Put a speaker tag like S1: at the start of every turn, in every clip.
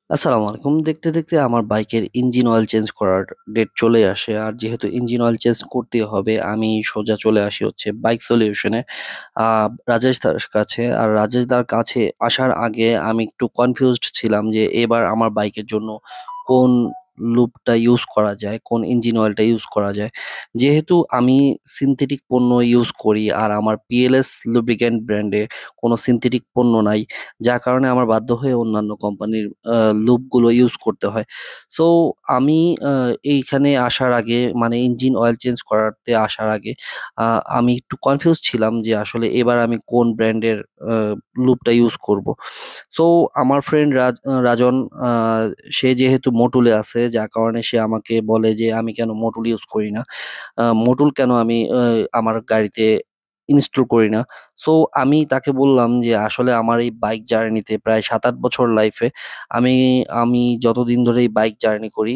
S1: আসসালামু আলাইকুম। দেখতে, দেখতে আমার বাইকের ইঞ্জিন অয়েল চেঞ্জ করার ডেট চলে আসে। আর যেহেতু ইঞ্জিন অয়েল চেঞ্জ করতেই হবে, আমি সোজা চলে আসি হচ্ছে বাইক সলিউশনে আ রাজেশ দার কাছে। আর রাজেশ দার কাছে আসার আগে আমি একটু কনফিউজড ছিলাম যে এবার আমার বাইকের জন্য কোন লুবটা ইউজ করা যায়, কোন ইঞ্জিন অয়েলটা ইউজ করা যায়। যেহেতু আমি সিনথেটিক পণ্য ইউজ করি আর আমার পিএলএস লুব্রিক্যান্ট ব্র্যান্ডের কোনো সিনথেটিক পণ্য নাই। যার কারণে আমার বাধ্য হয়ে অন্যান্য কোম্পানির লুপগুলো ইউজ করতে হয়। সো আমি আ এইখানে আসার আগে মানে ইঞ্জিন অয়েল চেঞ্জ করাতে আসার আগে আ আমি একটু কনফিউজ ছিলাম যে আসলে এবার আমি কোন ব্র্যান্ডের আ লুপটা ইউজ করব। সো আমার ফ্রেন্ড রাজন আ সে যেহেতু মোটুলে আছে যার কারণে সে আমাকে বলে যে আমি কেন মোটুল ইউজ করি না। মোটুল কেন আমি আমার গাড়িতে ইনস্টল করি না। সো আমি তাকে বললাম যে আসলে আমার এই বাইক জার্নিতে প্রায় ৭-৮ বছর লাইফে আমি আমি যতদিন ধরে এই বাইক জার্নি করি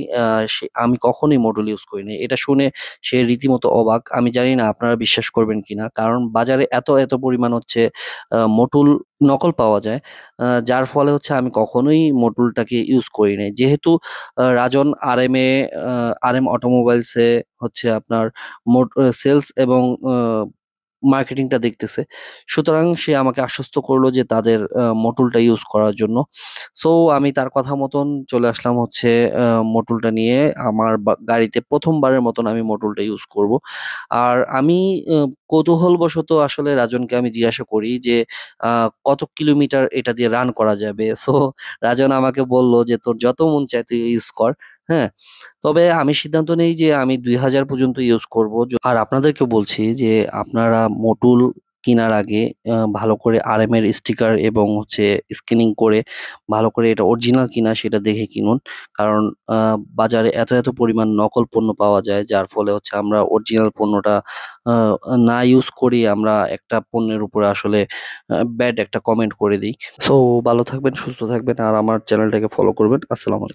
S1: আমি কখনোই মোটুল ইউজ করিনি। এটা শুনে সে রীতিমতো অবাক। আমি জানি না আপনারা বিশ্বাস করবেন কিনা। কারণ বাজারে এত পরিমাণ হচ্ছে মোটুল নকল পাওয়া যায়। যার ফলে হচ্ছে আমি কখনোই মোটুলটাকে ইউজ করি নাই। যেহেতু রাজন আরএম অটোমোবাইলসে হচ্ছে আপনার সেলস এবং আ মার্কেটিংটা দেখতেছে। সুতরাং সে আমাকে আশ্বস্ত করলো যে তাদের মোটুলটা ইউজ করার জন্য। সো আমি তার কথা মতন চলে আসলাম হচ্ছে আ মোটুলটা নিয়ে আমার গাড়িতে ১ম বারের মতন আমি মোটুলটা ইউজ করব। আর আমি আ কৌতূহলবশত আসলে রাজনকে আমি জিজ্ঞাসা করি যে, আ কত কিলোমিটার এটা দিয়ে রান করা যাবে? সো রাজন আমাকে বলল যে, "তোর যত মন চায় তুই ইউজ কর।" হ্যাঁ? তবে আমি সিদ্ধান্ত নেই যে আমি ২,০০০ পর্যন্ত ইউজ করব। আর আপনাদেরকেও বলছি যে আপনারা মোটুল কিনার আগে ভালো করে আরএম এর স্টিকার এবং হচ্ছে স্ক্যানিং করে ভালো করে এটা অরিজিনাল কিনা সেটা দেখে কিনুন। কারণ আ বাজারে এত পরিমাণ নকল পণ্য পাওয়া যায় যার ফলে হচ্ছে আমরা অরিজিনাল পণ্যটা আ না ইউজ করেই আমরা একটা পণ্যের উপরে আসলে ব্যাড একটা কমেন্ট করে দেই। সো ভালো থাকবেন, সুস্থ থাকবেন আর আমার চ্যানেলটাকে ফলো করবেন। আসসালামু আলাইকুম।